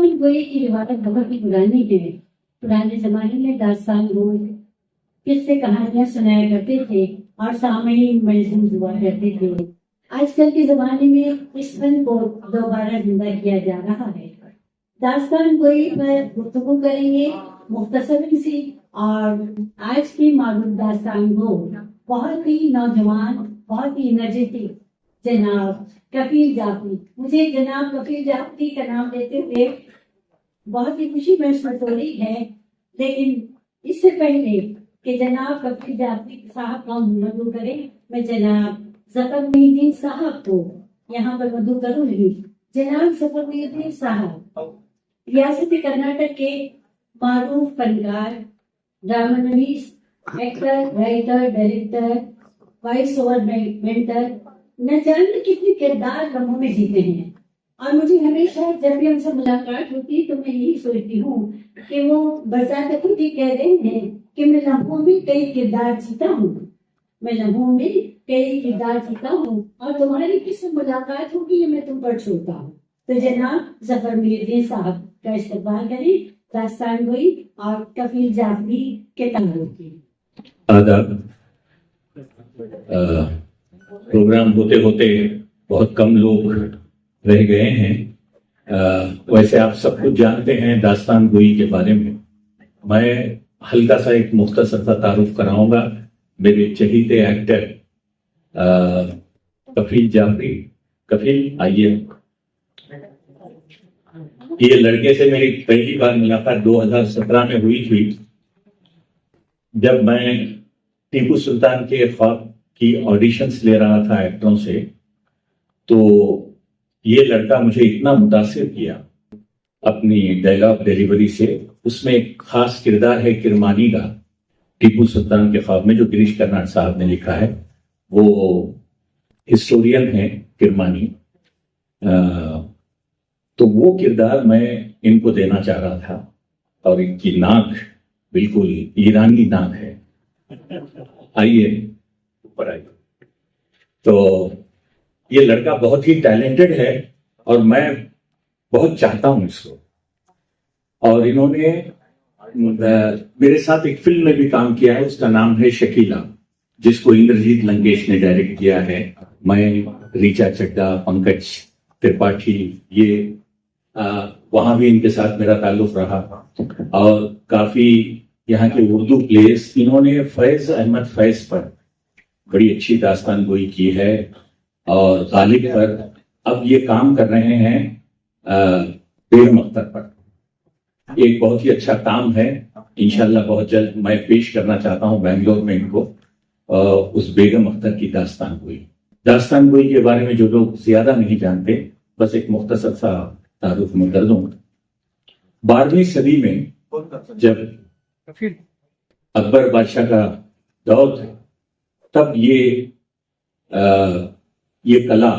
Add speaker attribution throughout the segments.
Speaker 1: داستان گوئی کی روایت بہت ہی پرانی ہے. پرانے زمانے میں داستان گوئی کس سے کہانیاں سنایا کرتے تھے اور سامعین محظوظ ہوا کرتے تھے. آج کل کے زمانے میں اس فن کو دوبارہ زندہ کیا جا رہا ہے. داستان گوئی پر گفتگو کریں گے مختصر سی. اور آج کی معروف داستان گو بہت ہی نوجوان، بہت ہی انرجیٹک جناب کفیل جعفری. مجھے جناب کفیل جعفری کا نام لیتے ہوئے بہت ہی خوشی محسوس ہو رہی ہے. لیکن اس سے پہلے کہ جناب کفیل جعفری صاحب کا مدعو کریں، میں جناب ظفر محی الدین صاحب کو یہاں پر مدعو کروں گی. جناب ظفر محی الدین صاحب ریاست کرناٹک کے معروف فنکار، ڈرامہ نویس، actor, writer, director, voice over mentor, نہ جانے کتنے کردار لمحوں میں جیتے ہیں. اور مجھے ہمیشہ جب بھی ان سے ملاقات ہوتی تو میں یہی سوچتی ہوں کہ وہ بذات خود ہی کہہ رہے ہیں کہ میں لمحوں میں کئی کردار جیتا ہوں، میں لمحوں میں کئی کردار جیتا ہوں، اور تمہاری کس سے ملاقات ہوگی یہ میں تم پر چھوڑتا ہوں. تو جناب ظفر محی الدین صاحب کا استقبال کریں داستان گوئی اور کفیل جعفری کے تعلق کی.
Speaker 2: آداب. پروگرام ہوتے ہوتے بہت کم لوگ رہ گئے ہیں. ویسے آپ سب کچھ جانتے ہیں داستان گوئی کے بارے میں. میں ہلکا سا ایک مختصر سا تعارف کراؤں گا. میرے چہیتے ایکٹر کفیل جعفری. کفیل آئیے. یہ لڑکے سے میری پہلی بار ملاقات 2017 میں ہوئی تھی، جب میں ٹیپو سلطان کے خواب کی آڈیشنز لے رہا تھا ایکٹروں سے. تو یہ لڑکا مجھے اتنا متاثر کیا اپنی ڈائلاگ ڈیلیوری سے. اس میں ایک خاص کردار ہے کرمانی کا، ٹیپو سلطان کے خواب میں، جو گریش کرناڈ صاحب نے لکھا ہے. وہ ہسٹورین ہیں کرمانی. تو وہ کردار میں ان کو دینا چاہ رہا تھا. اور ان کی ناک بالکل ایرانی ناک ہے. آئیے اوپر آئیے. تو یہ لڑکا بہت ہی ٹیلنٹڈ ہے اور میں بہت چاہتا ہوں اس کو. اور انہوں نے میرے ساتھ ایک فلم میں بھی کام کیا ہے، اس کا نام ہے شکیلا، جس کو اندرجیت لنکیش نے ڈائریکٹ کیا ہے. میں، ریچا چڈھا، پنکج ترپاٹھی، یہ وہاں بھی ان کے ساتھ میرا تعلق رہا. اور کافی یہاں کے اردو پلیس، انہوں نے فیض احمد فیض پر بڑی اچھی داستان گوئی کی ہے. اور غالب پر اب یہ کام کر رہے ہیں بیگم اختر پر. ایک بہت ہی اچھا کام ہے. انشاءاللہ بہت جلد میں پیش کرنا چاہتا ہوں بنگلور میں ان کو اس بیگم اختر کی داستان گوئی. داستان گوئی کے بارے میں جو لوگ زیادہ نہیں جانتے، بس ایک مختصر سا تعارف میں کر دوں. 12ویں صدی میں جب اکبر بادشاہ کا دور تھا، تب یہ کلا،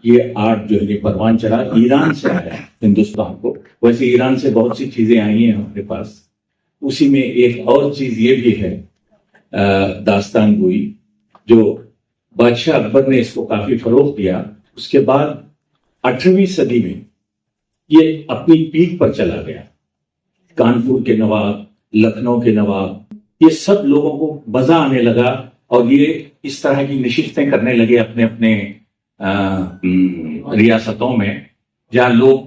Speaker 2: یہ آرٹ جو ہے پروان چڑھا ایران سے آیا ہندوستان کو. ویسے ایران سے بہت سی چیزیں آئی ہیں ہمارے پاس. اسی میں ایک اور چیز یہ بھی ہے داستان گوئی، جو بادشاہ اکبر نے اس کو کافی فروغ دیا. اس کے بعد 18ویں صدی میں یہ اپنی پیک پر چلا گیا. کانپور کے نواب، لکھنؤ کے نواب، یہ سب لوگوں کو مزہ آنے لگا اور یہ اس طرح کی نشستیں کرنے لگے اپنے اپنے ریاستوں میں، جہاں لوگ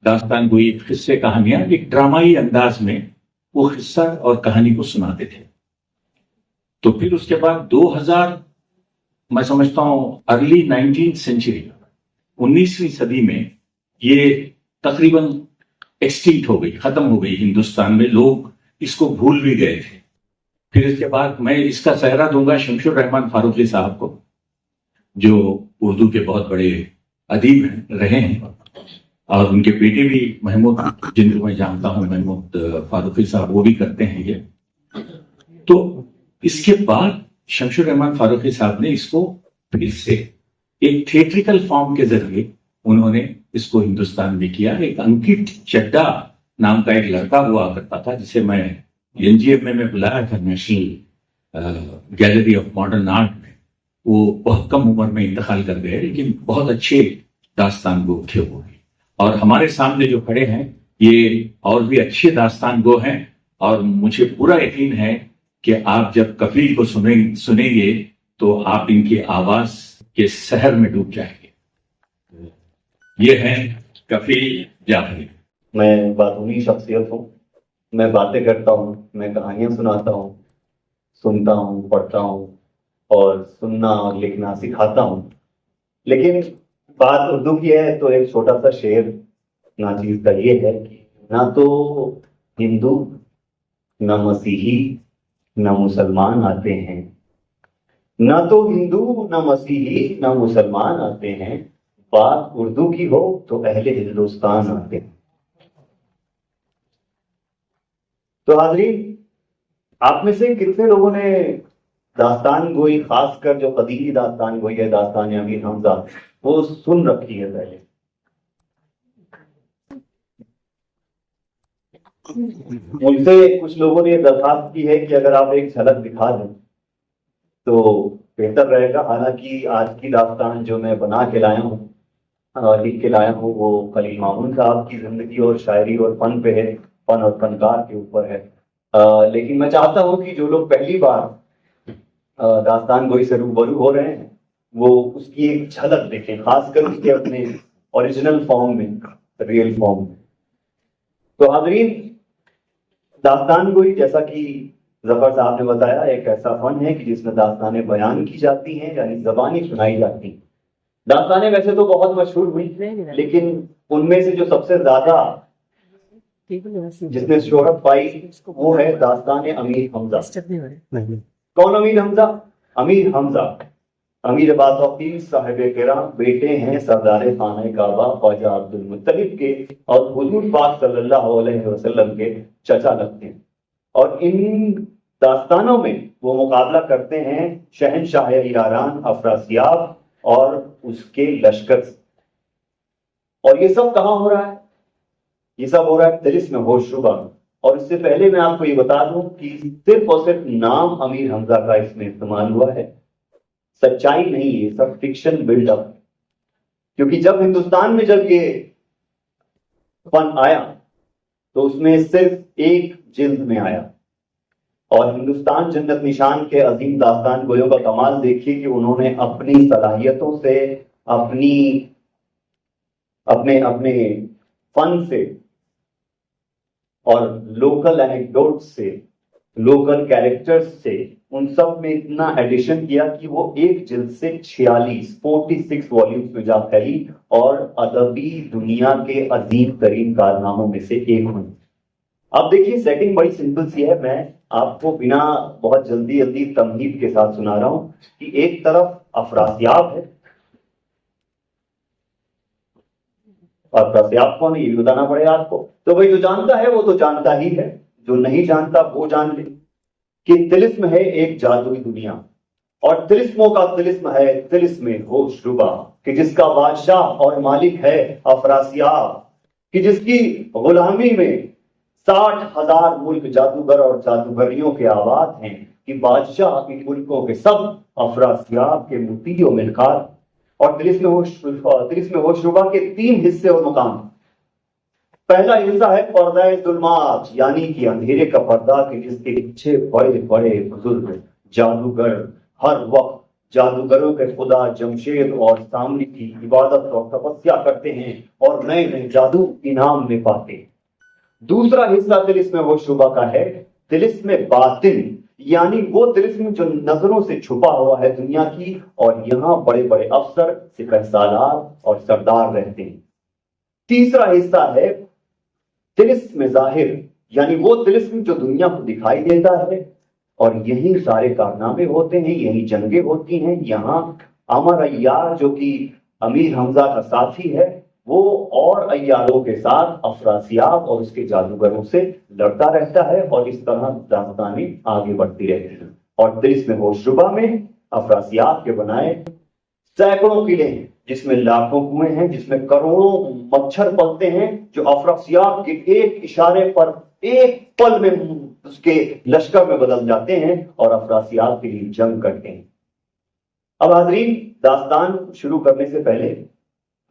Speaker 2: داستان گوئی، قصے، کہانیاں ایک ڈرامائی انداز میں وہ قصہ اور کہانی کو سناتے تھے. تو پھر اس کے بعد 2000، میں سمجھتا ہوں ارلی 19 سینچری، 19ویں صدی میں یہ تقریباً ایکسٹنکٹ ہو گئی، ختم ہو گئی ہندوستان میں. لوگ اس کو بھول بھی گئے تھے. پھر اس کے بعد میں اس کا سہرا دوں گا شمس الرحمن فاروقی صاحب کو، جو اردو کے بہت بڑے ادیب رہے ہیں. اور ان کے بیٹے بھی محمود، جن کو میں جانتا ہوں، محمود فاروقی صاحب، وہ بھی کرتے ہیں یہ. تو اس کے بعد شمس الرحمن فاروقی صاحب نے اس کو پھر سے ایک تھیٹریکل فارم کے ذریعے انہوں نے اس کو ہندوستان میں کیا. ایک انکت چڈھا نام کا ایک لڑکا ہوا کرتا تھا، جسے میں NGM میں بلایا تھا national gallery of modern art میں. وہ بہت کم عمر میں انتقال کر گئے، لیکن بہت اچھے داستان گو تھے وہ. اور ہمارے سامنے جو کھڑے ہیں یہ اور بھی اچھے داستان گو ہیں، اور مجھے پورا یقین ہے کہ آپ جب کفیل کو سنیں گے تو آپ ان کی آواز کے سحر میں ڈوب جائیں گے۔ یہ ہے کفیل جعفری۔
Speaker 3: میں باتونی شخصیت ہوں، میں باتیں کرتا ہوں، میں کہانیاں سناتا ہوں، سنتا ہوں، پڑھتا ہوں، اور سننا اور لکھنا سکھاتا ہوں۔ لیکن بات اردو کی ہے تو ایک چھوٹا سا شعر ناچیز کا یہ ہے کہ نہ تو ہندو، نہ مسیحی، نہ مسلمان آتے ہیں، نہ تو ہندو، نہ مسیحی، نہ مسلمان آتے ہیں، بات اردو کی ہو تو اہل ہندوستان آتے ہیں۔ تو حاضرین، آپ میں سے کتنے لوگوں نے داستان گوئی، خاص کر جو قدیمی داستان گوئی ہے، داستان امیر حمزہ، وہ سن رکھی ہے پہلے؟ مجھ سے کچھ لوگوں نے یہ درخواست کی ہے کہ اگر آپ ایک جھلک دکھا دیں تو بہتر رہے گا۔ حالانکہ آج کی داستان جو میں بنا کے لایا ہوں، لکھ کے لایا ہوں، وہ خلیل مامون صاحب کی زندگی اور شاعری اور فن پہ ہے، فن اور فنکار کے اوپر ہے۔ لیکن میں چاہتا ہوں کہ جو لوگ پہلی بار داستان گوئی سے روبرو ہو رہے ہیں وہ اس کی ایک جھلک دیکھیں، خاص کر اس کے اپنے اوریجنل فارم میں، ریئل فارم میں۔ تو حاضرین، داستان گوئی جیسا کہ ظفر صاحب نے بتایا ایک ایسا فن ہے کہ جس میں داستانیں بیان کی جاتی ہیں، یعنی زبانی سنائی جاتی ہیں۔ داستانیں ویسے تو بہت مشہور ہوئی، لیکن ان میں سے جو سب سے زیادہ جس نے شہرت پائی وہ ہے داستان امیر حمزہ۔ کون امیر حمزہ؟ امیر حمزہ امیر باتوقیر صاحب کرام بیٹے ہیں سردار خانہ کعبہ خواجہ عبد المطلب کے، اور حضور پاک صلی اللہ علیہ وسلم کے چچا لگتے ہیں۔ اور ان داستانوں میں وہ مقابلہ کرتے ہیں شہنشاہ یاران افراسیاب اور اس کے لشکر سے۔ اور یہ سب کہاں ہو رہا ہے؟ یہ سب ہو رہا ہے طلسم ہوشربا میں۔ اور اس سے پہلے میں آپ کو یہ بتا دوں کہ صرف اور صرف نام امیر حمزہ کا اس میں استعمال ہوا ہے، سچائی نہیں، یہ سب فکشن بلڈ اپ۔ کیونکہ جب ہندوستان میں جب یہ فن آیا تو اس میں صرف ایک جلد میں آیا، اور ہندوستان جنت نشان کے عظیم داستان گویوں کا کمال دیکھیے کہ انہوں نے اپنی صلاحیتوں سے، اپنے فن سے اور لوکل اینیکڈوٹ سے، لوکل کیریکٹرز سے، ان سب میں اتنا ایڈیشن کیا کہ وہ ایک جلد سے 46 والیومز میں جا پھیلی اور ادبی دنیا کے عظیم ترین کارناموں میں سے ایک ہوئی۔ اب دیکھیے سیٹنگ بڑی سمپل سی ہے، میں آپ کو بنا بہت جلدی تمہید کے ساتھ سنا رہا ہوں کہ ایک طرف افراسیاب ہے۔ افراسیاب کون ہے یہ بھی بتانا پڑے گا آپ کو، تو بھائی جو جانتا ہے وہ تو جانتا ہی ہے، جو نہیں جانتا وہ جان لے کہ طلسم ہے ایک جادوئی دنیا، اور طلسموں کا طلسم ہے طلسم ہوشربا، کہ جس کا بادشاہ اور مالک ہے افراسیاب، کہ جس کی غلامی میں 60,000 ملک جادوگر اور جادوگریوں کے آباد ہیں، کہ بادشاہ ان ملکوں کے سب افراسیاب کے مطیع و ملکار۔ اور طلسم ہوشربا کے 3 حصے اور مقام۔ پہلا حصہ ہے پردہ ظلمات، یعنی کہ اندھیرے کا پردہ، کہ جس کے پیچھے بڑے بڑے بزرگ جادوگر ہر وقت جادوگروں کے خدا جمشید اور سامری کی عبادت اور تپسیا کرتے ہیں اور نئے نئے جادو انعام میں پاتے ہیں۔ دوسرا حصہ طلسم ہوشربا کا ہے طلسم باطن، یعنی وہ طلسم جو نظروں سے چھپا ہوا ہے دنیا کی، اور یہاں بڑے بڑے افسر، سپہ سالار اور سردار رہتے ہیں۔ تیسرا حصہ ہے طلسم ظاہر، یعنی وہ طلسم جو دنیا کو دکھائی دیتا ہے، اور یہی سارے کارنامے ہوتے ہیں، یہی جنگیں ہوتی ہیں۔ یہاں امر عیار جو کہ امیر حمزہ کا ساتھی ہے، وہ اور عیاروں کے ساتھ افراسیاب اور اس کے جادوگروں سے لڑتا رہتا ہے، اور اس طرح داستانیں آگے بڑھتی رہتی ہیں۔ اور طلسم ہوشربا میں افراسیاب کے بنائے سینکڑوں قلعے ہیں، جس میں لاکھوں کنویں ہیں، جس میں کروڑوں مچھر پلتے ہیں، جو افراسیاب کے ایک اشارے پر ایک پل میں اس کے لشکر میں بدل جاتے ہیں اور افراسیاب کے لیے جنگ کرتے ہیں۔ اب حاضرین، داستان شروع کرنے سے پہلے